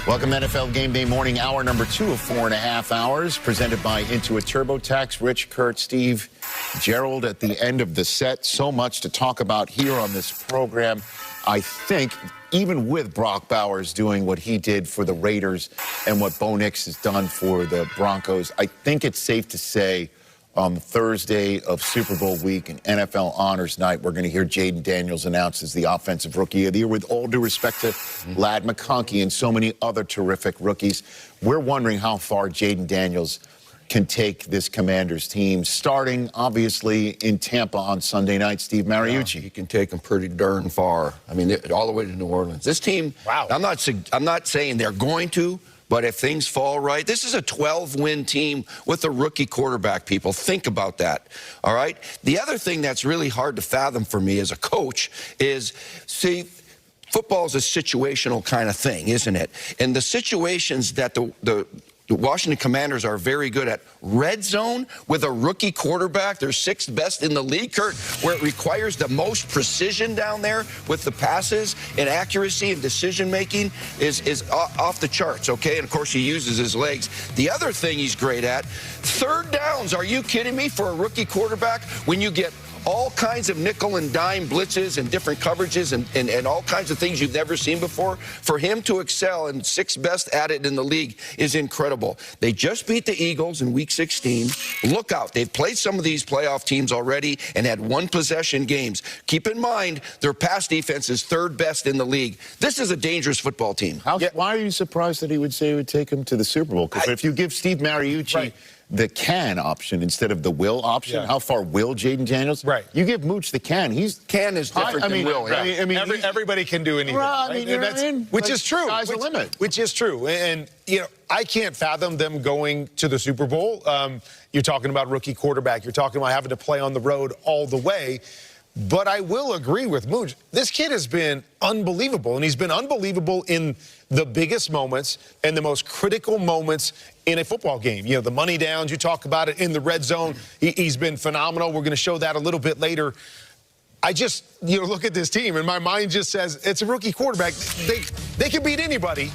Welcome to NFL Game Day Morning, hour number 2 of 4.5 hours, presented by Intuit TurboTax. Rich, Kurt, Steve, Gerald at the end of the set. So much to talk about here on this program. I think even with Brock Bowers doing what he did for the Raiders and what Bo Nix has done for the Broncos, I think it's safe to say on Thursday of Super Bowl week and NFL Honors Night, we're going to hear Jayden Daniels announced as the Offensive Rookie of the Year, with all due respect to Ladd McConkey and so many other terrific rookies. We're wondering how far Jayden Daniels can take this Commanders team, starting, obviously, in Tampa on Sunday night. Steve Mariucci. Yeah, he can take them pretty darn far. I mean, all the way to New Orleans. This team, wow. I'm not saying they're going to, but if things fall right, this is a 12-win team with a rookie quarterback, people. Think about that, all right? The other thing that's really hard to fathom for me as a coach is, see, football is a situational kind of thing, isn't it? And the situations that the Washington Commanders are very good at. Red zone with a rookie quarterback, they're 6th best in the league, Kurt, where it requires the most precision down there with the passes and accuracy and decision-making is off the charts, okay? And, of course, he uses his legs. The other thing he's great at, third downs. Are you kidding me? For a rookie quarterback, when you get all kinds of nickel and dime blitzes and different coverages and all kinds of things you've never seen before, for him to excel and 6th best at it in the league is incredible. They just beat the Eagles in Week 16. Look out. They've played some of these playoff teams already and had one-possession games. Keep in mind, their pass defense is 3rd best in the league. This is a dangerous football team. Why are you surprised that he would say he would take him to the Super Bowl? Because if you give Steve Mariucci the can option instead of the will option, how far will Jayden Daniels? Right. You give Mooch the can. Can is different than will. Right. I mean, everybody can do anything. Well, I mean, you know what I mean? Which is true. Sky's the limit. Which is true. And, you know, I can't fathom them going to the Super Bowl. You're talking about rookie quarterback. You're talking about having to play on the road all the way. But I will agree with Mooch. This kid has been unbelievable, and he's been unbelievable in the biggest moments and the most critical moments in a football game. You know, the money downs, you talk about it in the red zone. He's been phenomenal. We're going to show that a little bit later. I just, you know, look at this team, and my mind just says it's a rookie quarterback. They can beat anybody,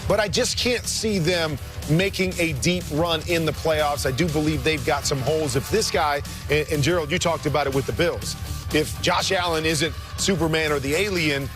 but I just can't see them making a deep run in the playoffs. I do believe they've got some holes. If this guy, and Gerald, you talked about it with the Bills, if Josh Allen isn't Superman or the alien,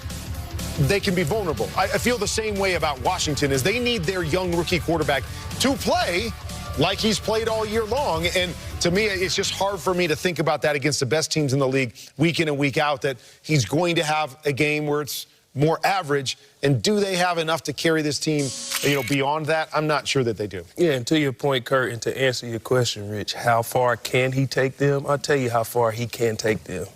they can be vulnerable. I feel the same way about Washington, is they need their young rookie quarterback to play like he's played all year long. And to me, it's just hard for me to think about that against the best teams in the league week in and week out, that he's going to have a game where it's more average. And do they have enough to carry this team, you know, beyond that? I'm not sure that they do. Yeah, and to your point, Kurt, and to answer your question, Rich, how far can he take them? I'll tell you how far he can take them.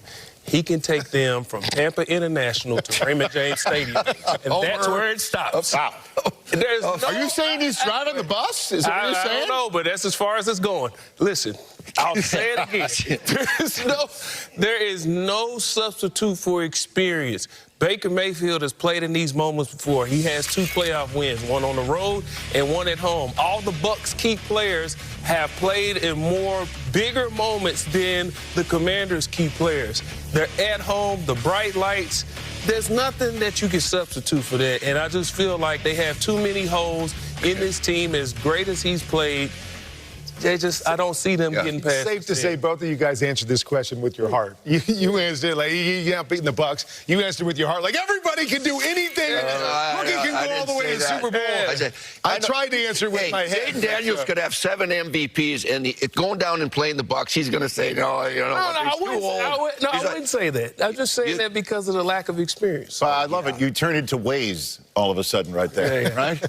He can take them from Tampa International to Raymond James Stadium, and that's where it stops. Wow. Are you saying he's driving the bus? Is that what you're saying? I don't know, but that's as far as it's going. Listen, I'll say it again. There is no substitute for experience. Baker Mayfield has played in these moments before. He has 2 playoff wins, one on the road and one at home. All the Bucs key players have played in bigger moments than the Commanders' key players. They're at home, the bright lights. There's nothing that you can substitute for that. And I just feel like they have too many holes in this team. As great as he's played, I don't see them getting past. It's safe to say both of you guys answered this question with your heart. You answered it like, you're not beating the Bucs. You answered with your heart like, everybody can do anything. Rookie can go all the way to the Super Bowl. I tried to answer with my head. Jayden Daniels could have 7 MVPs, and going down and playing the Bucs, he's going to say, no, you know, I wouldn't say that. I'm just saying that because of the lack of experience. I love it. You turn into Waze all of a sudden right there, right?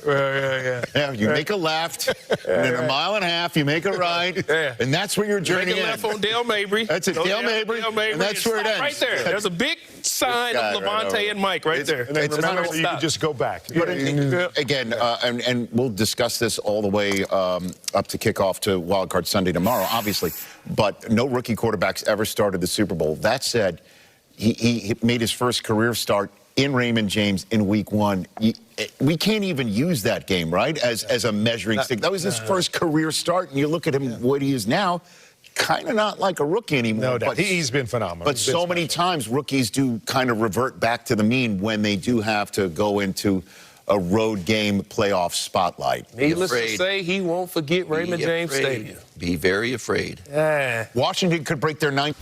Yeah, you make a left, and then a mile and a half, you make a right, and that's where your journey ends. Make a left on Dale Mabry. That's it, Dale Mabry, and that's where it ends. Right there. There's a big sign of Levante and Mike right there. And then remember, so you can just go back. But again, and we'll discuss this all the way up to kickoff to Wild Card Sunday tomorrow, obviously, but no rookie quarterbacks ever started the Super Bowl. That said, he made his first career start in Raymond James in Week 1. We can't even use that game, right, as a measuring stick. That was his first career start, and you look at him, what he is now, kind of not like a rookie anymore. No doubt. He's been phenomenal. But so many times rookies do kind of revert back to the mean when they do have to go into a road game playoff spotlight. Needless to say, he won't forget Raymond James Stadium. Be very afraid. Washington could break their ninth.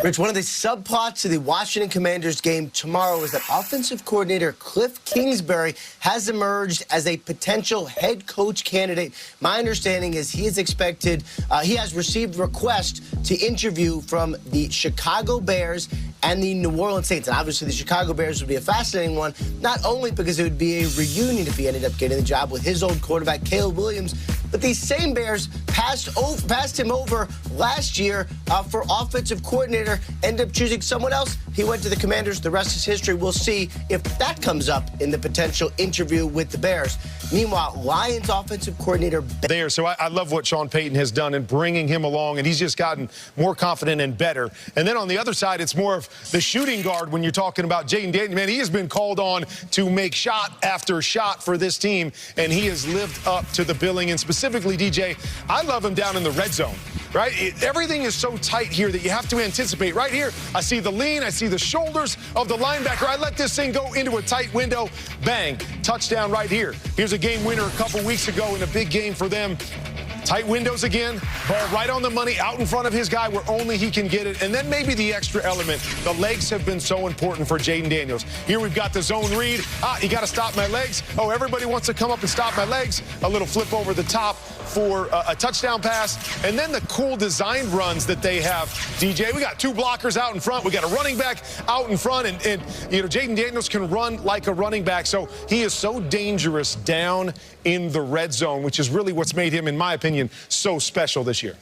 Rich, one of the subplots to the Washington Commanders game tomorrow is that offensive coordinator Cliff Kingsbury has emerged as a potential head coach candidate. My understanding is he has received requests to interview from the Chicago Bears and the New Orleans Saints. And obviously the Chicago Bears would be a fascinating one, not only because it would be a reunion if he ended up getting the job with his old quarterback, Caleb Williams, but these same Bears passed him over last year for offensive coordinator, ended up choosing someone else. He went to the Commanders. The rest is history. We'll see if that comes up in the potential interview with the Bears. Meanwhile, Lions offensive coordinator there. So I love what Sean Payton has done in bringing him along, and he's just gotten more confident and better. And then on the other side, it's more of the shooting guard when you're talking about Jayden Daniels. Man, he has been called on to make shot after shot for this team, and he has lived up to the billing. And specifically, DJ, I love him down in the red zone, right? Everything is so tight here that you have to anticipate. Right here, I see the lean, I see the shoulders of the linebacker. I let this thing go into a tight window. Bang, touchdown right here. Here's a game winner a couple weeks ago in a big game for them. Tight windows again, ball right on the money, out in front of his guy where only he can get it. And then maybe the extra element. The legs have been so important for Jayden Daniels. Here we've got the zone read. You got to stop my legs. Oh, everybody wants to come up and stop my legs. A little flip over the top for a touchdown pass. And then the cool design runs that they have, DJ. We got two blockers out in front. We got a running back out in front. And you know, Jayden Daniels can run like a running back. So he is so dangerous down in the red zone, which is really what's made him, in my opinion, so special this year.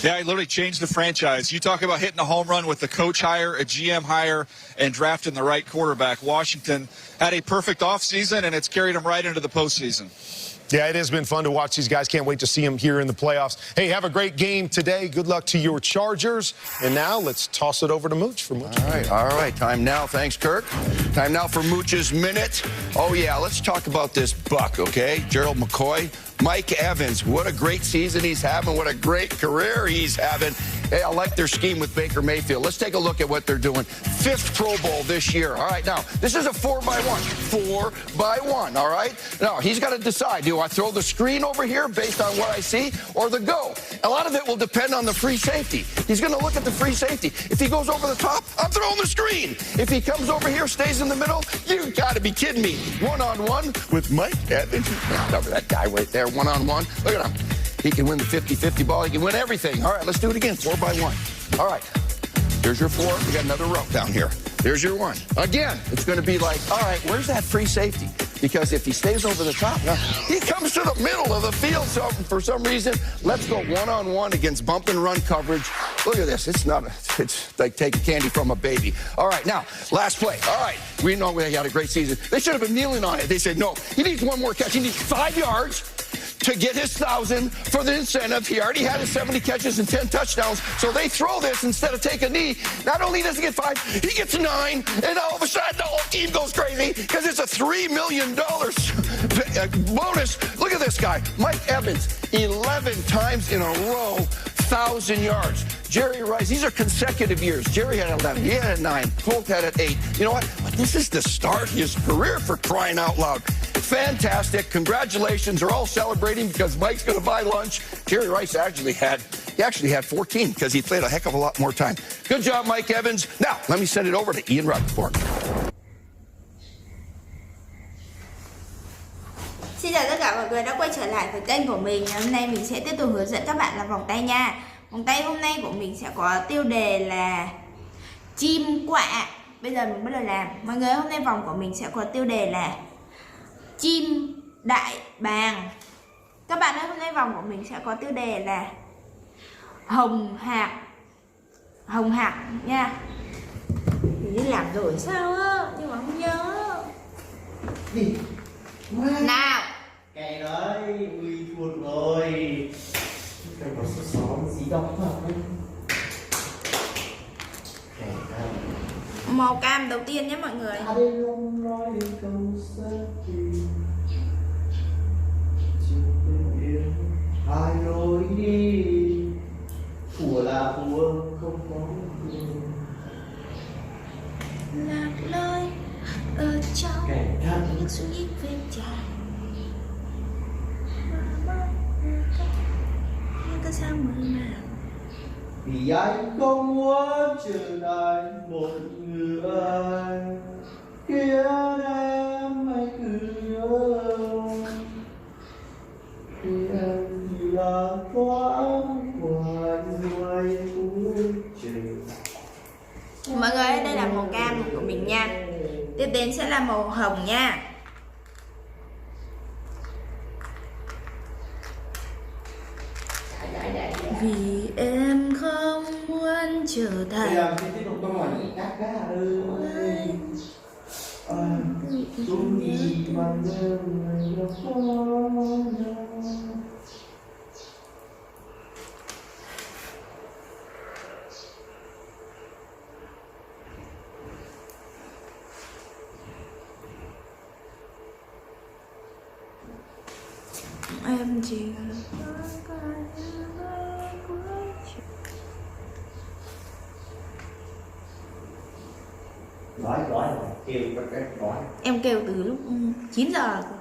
Yeah, he literally changed the franchise. You talk about hitting a home run with the coach hire, a GM hire, and drafting the right quarterback. Washington had a perfect offseason, and it's carried them right into the postseason. Yeah, it has been fun to watch these guys. Can't wait to see them here in the playoffs. Hey, have a great game today. Good luck to your Chargers. And now let's toss it over to Mooch for Mooch. All right. Time now. Thanks, Kirk. Time now for Mooch's Minute. Oh, yeah, let's talk about this Buck, okay? Gerald McCoy. Mike Evans, what a great season he's having. What a great career he's having. Hey, I like their scheme with Baker Mayfield. Let's take a look at what they're doing. 5th Pro Bowl this year. All right, now, this is a 4x1. 4x1, all right? Now, he's got to decide. Do I throw the screen over here based on what I see or the go? A lot of it will depend on the free safety. He's going to look at the free safety. If he goes over the top, I'm throwing the screen. If he comes over here, stays in the middle, you got to be kidding me. One-on-one with Mike Evans. Cover that guy right there. One-on-one. Look at him. He can win the 50-50 ball. He can win everything. All right, let's do it again. 4x1. All right. Here's your 4. We got another row down here. There's your 1. Again, it's going to be like, all right, where's that free safety? Because if he stays over the top, he comes to the middle of the field. So for some reason, let's go one-on-one against bump and run coverage. Look at this. It's like taking candy from a baby. All right, now, last play. All right, we know he had a great season. They should have been kneeling on it. They said, no, he needs one more catch. He needs 5 yards to get his 1,000 for the incentive. He already had his 70 catches and 10 touchdowns. So they throw this instead of take a knee. Not only does he get 5, he gets 9. And all of a sudden, the whole team goes crazy because it's a $3 million bonus. Look at this guy, Mike Evans, 11 times in a row, 1,000 yards. Jerry Rice, these are consecutive years. Jerry had 11, he had 9, Colt had 8. You know what? But this is the start of his career, for crying out loud. Fantastic. Congratulations. They're all celebrating because Mike's going to buy lunch. Jerry Rice actually had 14 because he played a heck of a lot more time. Good job, Mike Evans. Now, let me send it over to Ian Rappaport. Xin chào tất cả mọi người đã quay trở lại với kênh của mình. Hôm nay mình sẽ tiếp tục hướng dẫn các bạn làm vòng tay nha. Vòng tay hôm nay của mình sẽ có tiêu đề là chim quạ. Bây giờ mình bắt đầu làm. Mọi người, hôm nay vòng của mình sẽ có tiêu đề là chim đại bàng. Các bạn ơi, hôm nay vòng của mình sẽ có tiêu đề là hồng hạc nha. Mình đi làm rồi sao á, nhưng mà không nhớ. Nào. Kệ đấy, Uy thua rồi. Cái có số 6 gì đâu thật. Màu cam đầu tiên nhé mọi người. Hai lối đi, phùa là phùa không có lạc lối ở trong Những suy nghĩ về trai những cái sao mơ màng. Vì anh không muốn trở lại một người khiến em hãy cứ nhớ. Vì em chỉ là thoáng qua ngoài cuối trời. Mọi người ơi, đây là màu cam của mình nha. Tiếp đến sẽ là màu hồng nha. Vì em không muốn trở thành em chỉ nói kêu nói em kêu từ lúc 9 giờ rồi.